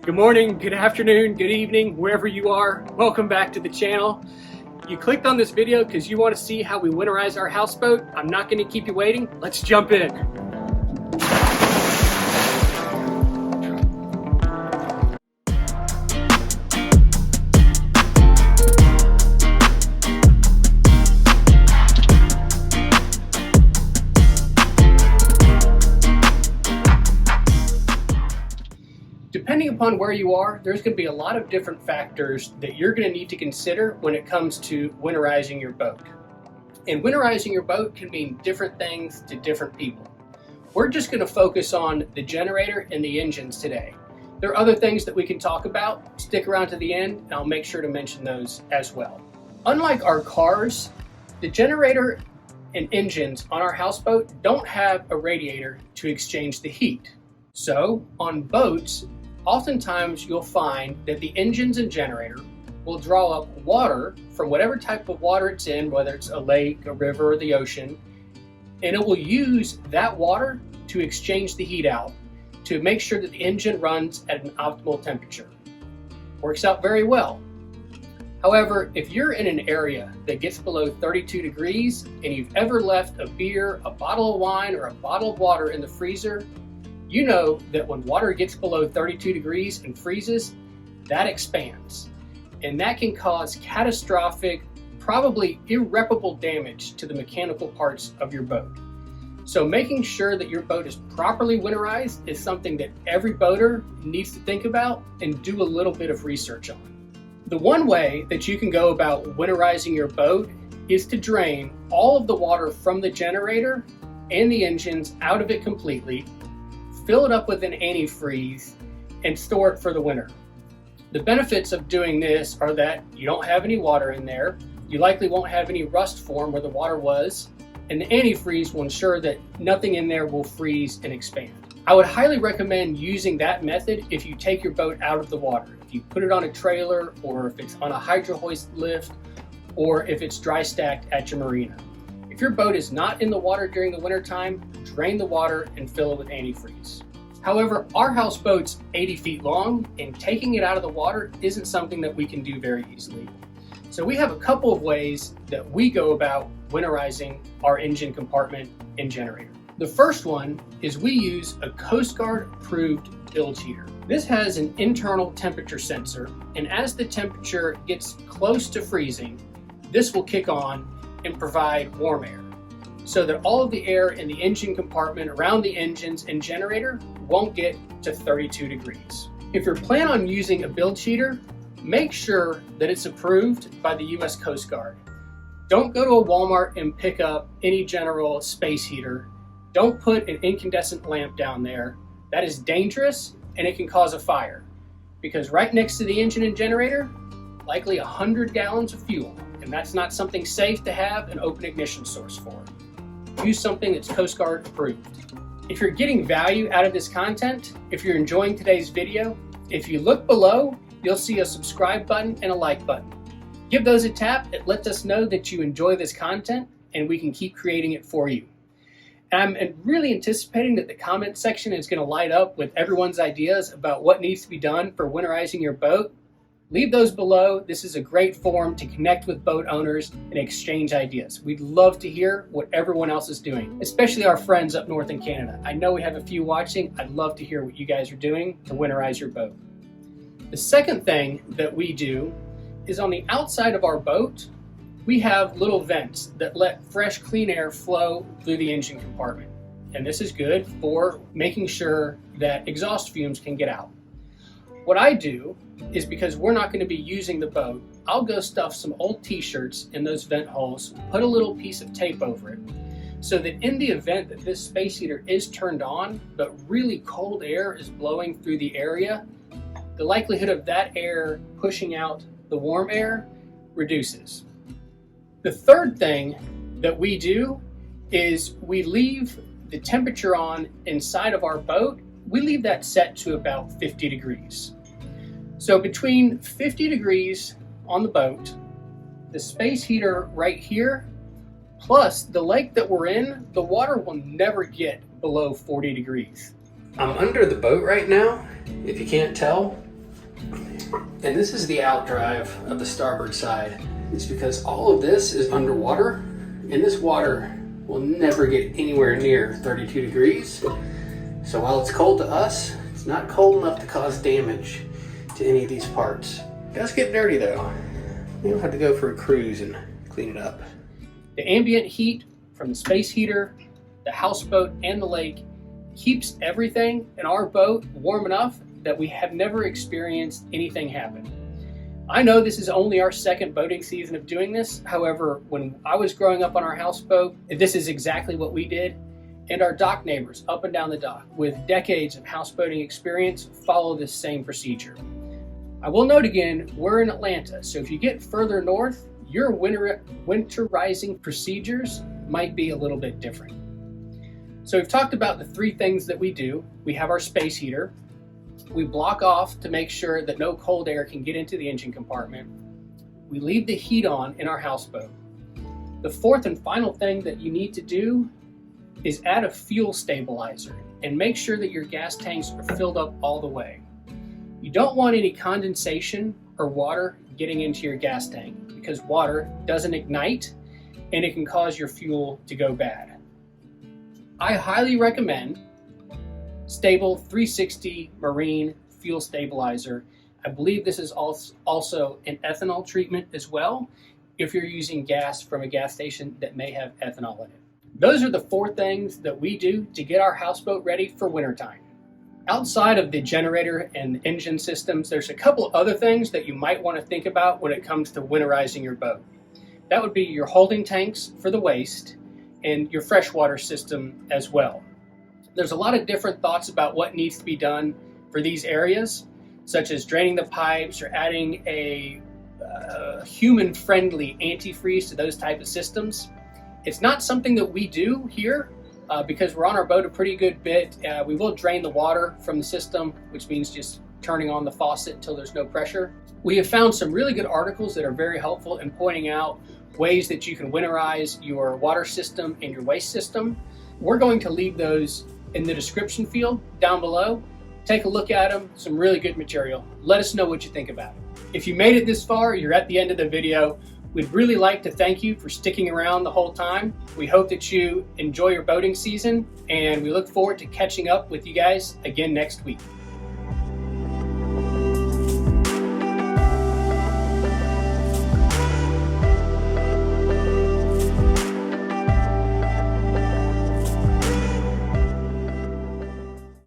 Good morning, good afternoon, good evening, wherever you are. Welcome back to the channel. You clicked on this video because you want to see how we winterize our houseboat. I'm not going to keep you waiting. Let's jump in. Depending upon where you are, there's going to be a lot of different factors that you're going to need to consider when it comes to winterizing your boat. And winterizing your boat can mean different things to different people. We're just going to focus on the generator and the engines today. There are other things that we can talk about. Stick around to the end and I'll make sure to mention those as well. Unlike our cars, the generator and engines on our houseboat don't have a radiator to exchange the heat. So on boats, oftentimes you'll find that the engines and generator will draw up water from whatever type of water it's in, whether it's a lake, a river, or the ocean, and it will use that water to exchange the heat out to make sure that the engine runs at an optimal temperature. Works out very well. However, if you're in an area that gets below 32 degrees and you've ever left a beer, a bottle of wine, or a bottle of water in the freezer, you know that when water gets below 32 degrees and freezes, that expands. And that can cause catastrophic, probably irreparable damage to the mechanical parts of your boat. So making sure that your boat is properly winterized is something that every boater needs to think about and do a little bit of research on. The one way that you can go about winterizing your boat is to drain all of the water from the generator and the engines out of it completely, fill it up with an antifreeze, and store it for the winter. The benefits of doing this are that you don't have any water in there, you likely won't have any rust form where the water was, and the antifreeze will ensure that nothing in there will freeze and expand. I would highly recommend using that method if you take your boat out of the water. If you put it on a trailer, or if it's on a hydro hoist lift, or if it's dry stacked at your marina. If your boat is not in the water during the winter time, drain the water and fill it with antifreeze. However, our houseboat's 80 feet long, and taking it out of the water isn't something that we can do very easily. So we have a couple of ways that we go about winterizing our engine compartment and generator. The first one is we use a Coast Guard approved bilge heater. This has an internal temperature sensor, and as the temperature gets close to freezing, this will kick on and provide warm air, so that all of the air in the engine compartment around the engines and generator won't get to 32 degrees. If you're planning on using a bilge heater, make sure that it's approved by the US Coast Guard. Don't go to a Walmart and pick up any general space heater. Don't put an incandescent lamp down there. That is dangerous and it can cause a fire, because right next to the engine and generator, likely 100 gallons of fuel, and that's not something safe to have an open ignition source for. Use something that's Coast Guard approved. If you're getting value out of this content, if you're enjoying today's video, if you look below, you'll see a subscribe button and a like button. Give those a tap. It lets us know that you enjoy this content and we can keep creating it for you. And I'm really anticipating that the comment section is going to light up with everyone's ideas about what needs to be done for winterizing your boat. Leave those below. This is a great forum to connect with boat owners and exchange ideas. We'd love to hear what everyone else is doing, especially our friends up north in Canada. I know we have a few watching. I'd love to hear what you guys are doing to winterize your boat. The second thing that we do is on the outside of our boat, we have little vents that let fresh, clean air flow through the engine compartment. And this is good for making sure that exhaust fumes can get out. What I do is, because we're not going to be using the boat, I'll go stuff some old t-shirts in those vent holes, put a little piece of tape over it, so that in the event that this space heater is turned on, but really cold air is blowing through the area, the likelihood of that air pushing out the warm air reduces. The third thing that we do is we leave the temperature on inside of our boat. We leave that set to about 50 degrees. So between 50 degrees on the boat, the space heater right here, plus the lake that we're in, the water will never get below 40 degrees. I'm under the boat right now, if you can't tell. and this is the outdrive of the starboard side. It's because all of this is underwater, and this water will never get anywhere near 32 degrees. So while it's cold to us, it's not cold enough to cause damage to any of these parts. It does get dirty though. You'll have to go for a cruise and clean it up. The ambient heat from the space heater, the houseboat, and the lake keeps everything in our boat warm enough that we have never experienced anything happen. I know this is only our second boating season of doing this. However, when I was growing up on our houseboat, this is exactly what we did. And our dock neighbors up and down the dock with decades of houseboating experience follow this same procedure. I will note again, we're in Atlanta, so if you get further north, your winterizing procedures might be a little bit different. So we've talked about the three things that we do. We have our space heater. We block off to make sure that no cold air can get into the engine compartment. We leave the heat on in our houseboat. The fourth and final thing that you need to do is add a fuel stabilizer and make sure that your gas tanks are filled up all the way. You don't want any condensation or water getting into your gas tank because water doesn't ignite and it can cause your fuel to go bad. I highly recommend Stable 360 Marine Fuel Stabilizer. I believe this is also an ethanol treatment as well if you're using gas from a gas station that may have ethanol in it. Those are the four things that we do to get our houseboat ready for wintertime. Outside of the generator and engine systems, there's a couple other things that you might want to think about when it comes to winterizing your boat. That would be your holding tanks for the waste and your freshwater system as well. There's a lot of different thoughts about what needs to be done for these areas, such as draining the pipes or adding a human-friendly antifreeze to those type of systems. It's not something that we do here because we're on our boat a pretty good bit. We will drain the water from the system, which means just turning on the faucet until there's no pressure. We have found some really good articles that are very helpful in pointing out ways that you can winterize your water system and your waste system. We're going to leave those in the description field down below. Take a look at them, some really good material. Let us know what you think about it. If you made it this far, you're at the end of the video. We'd really like to thank you for sticking around the whole time. We hope that you enjoy your boating season, and we look forward to catching up with you guys again next week.